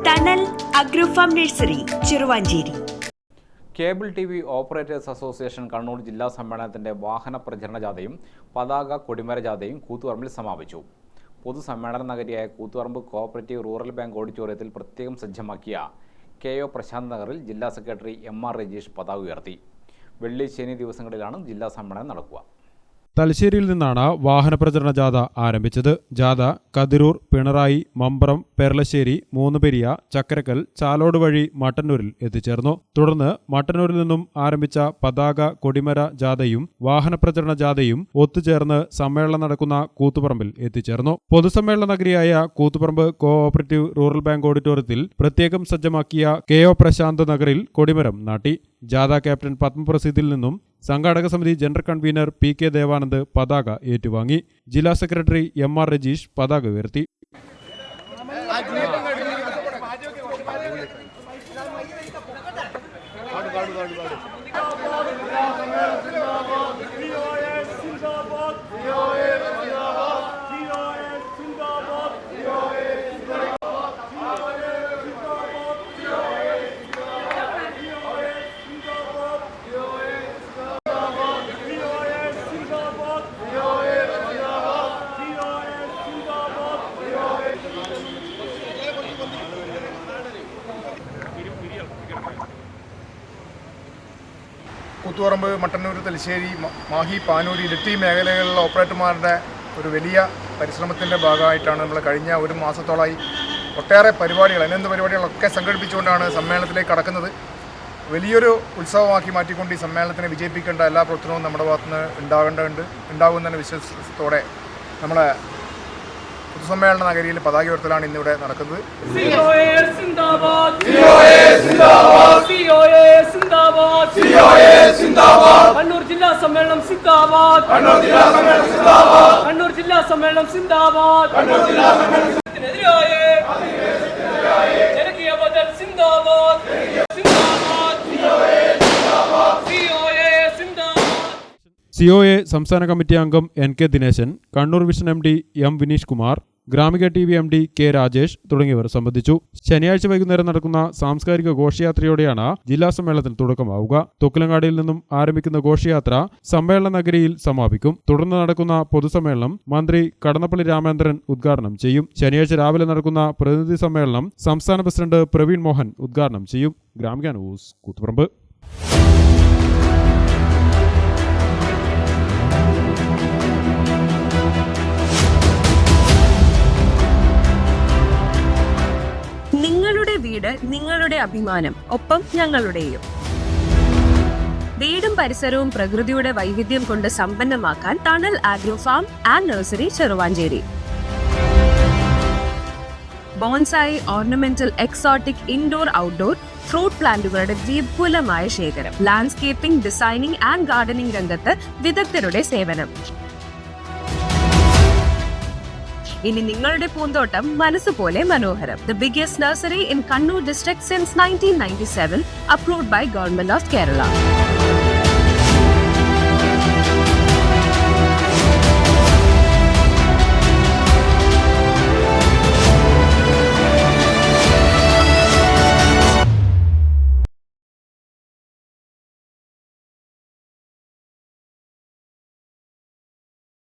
Tunnel agro farm nursery Cheruvancheri. Cable TV operators association Kannur ജില്ലാ സമ്മേളനത്തിന്റെ വാഹന പ്രചരണ ജാഥയും പതാക കൊടിമര ജാഥയും കൂത്തുപറമ്പിൽ സമാപിച്ചു. പൊതുസമ്മേളന നഗരിയായ കൂത്തുപറമ്പ് കോഓപ്പറേറ്റീവ് റൂറൽ ബാങ്ക് ഓഡിറ്റോറിയത്തിൽ പ്രത്യേകം സജ്ജമാക്കിയ KO പ്രശാന്ത് നഗറിൽ ജില്ലാ സെക്രട്ടറി MR രജീഷ് പതാക ഉയർത്തി. വെള്ളി ശനി ദിവസങ്ങളിലാണ് ജില്ലാ സമ്മേളനം നടക്കുക. തലശ്ശേരിയിൽ നിന്നാണ് വാഹന പ്രചരണ ജാഥ ആരംഭിച്ചത്. ജാഥ കതിരൂർ, പിണറായി, മമ്പറം, പെർളശ്ശേരി, മൂന്നുപെരിയ, ചക്കരക്കൽ, ചാലോട് വഴി മട്ടന്നൂരിൽ എത്തിച്ചേർന്നു. തുടർന്ന് മട്ടന്നൂരിൽ നിന്നും ആരംഭിച്ച പതാക കൊടിമര ജാഥയും വാഹന പ്രചരണ ജാഥയും ഒത്തുചേർന്ന് സമ്മേളനം നടക്കുന്ന കൂത്തുപറമ്പിൽ എത്തിച്ചേർന്നു. പൊതുസമ്മേളന നഗരിയായ കൂത്തുപറമ്പ് കോഓപ്പറേറ്റീവ് റൂറൽ ബാങ്ക് ഓഡിറ്റോറിയത്തിൽ പ്രത്യേകം സജ്ജമാക്കിയ KO പ്രശാന്ത് നഗറിൽ കൊടിമരം നാട്ടി. ജാഥ ക്യാപ്റ്റൻ പത്മപ്രസിദ്ധിൽ നിന്നും സംഘാടക സമിതി ജനറൽ കൺവീനർ PK ദേവാനന്ദ് പതാക ഏറ്റുവാങ്ങി. ജില്ലാ സെക്രട്ടറി MR രജീഷ് പതാക ഉയർത്തി. കൂത്തുപറമ്പ്, മട്ടന്നൂർ, തലശ്ശേരി, മാഹി, പാനൂർ, ഇരിട്ടി മേഖലകളിലുള്ള ഓപ്പറേറ്റർമാരുടെ ഒരു വലിയ പരിശ്രമത്തിൻ്റെ ഭാഗമായിട്ടാണ് നമ്മൾ കഴിഞ്ഞ ഒരു മാസത്തോളമായി ഒട്ടേറെ പരിപാടികൾ, അനുബന്ധ പരിപാടികളൊക്കെ സംഘടിപ്പിച്ചുകൊണ്ടാണ് സമ്മേളനത്തിലേക്ക് കടക്കുന്നത്. വലിയൊരു ഉത്സവമാക്കി മാറ്റിക്കൊണ്ട് ഈ സമ്മേളനത്തിനെ വിജയിപ്പിക്കേണ്ട എല്ലാ പ്രവർത്തനവും നമ്മുടെ ഭാഗത്തുനിന്ന് ഉണ്ടാകുമെന്ന വിശ്വാസത്തോടെ നമ്മളെ പൊതുസമ്മേളന നഗരിയിൽ പതാക ഉയർത്തലാണ് ഇന്നിവിടെ നടക്കുന്നത്. കണ്ണൂർ ജില്ലാ സമ്മേളനം സിന്ദാബാദ്. കണ്ണൂർ ജില്ലാ സമ്മേളനം സിന്ദാബാദ്. ജനകീയ ബദൽ സിന്ദാബാദ്. COA സംസ്ഥാന കമ്മിറ്റി അംഗം NK Dineshan, Kannur vision MD M Vineesh Kumar, Gramika TV MD K Rajesh തുടങ്ങിയവർ സംബന്ധിച്ചു. ശനിയാഴ്ച വൈകുന്നേരം നടക്കുന്ന സാംസ്കാരിക ഘോഷയാത്രയോടെയാണ് ജില്ലാ സമ്മേളനത്തിന് തുടക്കമാവുക. തൊക്കിലങ്ങാടിയിൽ നിന്നും ആരംഭിക്കുന്ന ഘോഷയാത്ര സമ്മേളന നഗരിയിൽ സമാപിക്കും. തുടർന്ന് നടക്കുന്ന പൊതുസമ്മേളനം മന്ത്രി കടന്നപ്പള്ളി രാമേന്ദ്രൻ ഉദ്ഘാടനം ചെയ്യും. ശനിയാഴ്ച രാവിലെ നടക്കുന്ന പ്രതിനിധി സമ്മേളനം സംസ്ഥാന പ്രസിഡന്റ് പ്രവീൺ മോഹൻ ഉദ്ഘാടനം ചെയ്യും. ഗ്രാമിക ന്യൂസ്, കൂത്തുപറമ്പ്. നിങ്ങളുടെ വീട്, നിങ്ങളുടെ അഭിമാനം, ഒപ്പം ഞങ്ങളുടെയും. വീടും പരിസരവും പ്രകൃതിയുടെ വൈവിധ്യം കൊണ്ട് സമ്പന്നമാക്കാൻ tunnel agro farm and nursery Cheruvanchery. Bonsai, ornamental, exotic, indoor, outdoor fruit പ്ലാന്റുകളുടെ വിപുലമായ ശേഖരം. ലാൻഡ്സ്കേപ്പിംഗ്, ഡിസൈനിംഗ് ആൻഡ് ഗാർഡനിംഗ് രംഗത്ത് വിദഗ്ധരുടെ സേവനം. ഇനി നിങ്ങളുടെ പൂന്തോട്ടം മനസ്സുപോലെ മനോഹരം. The biggest nursery in Kannur district since 1997, approved by Government of Kerala.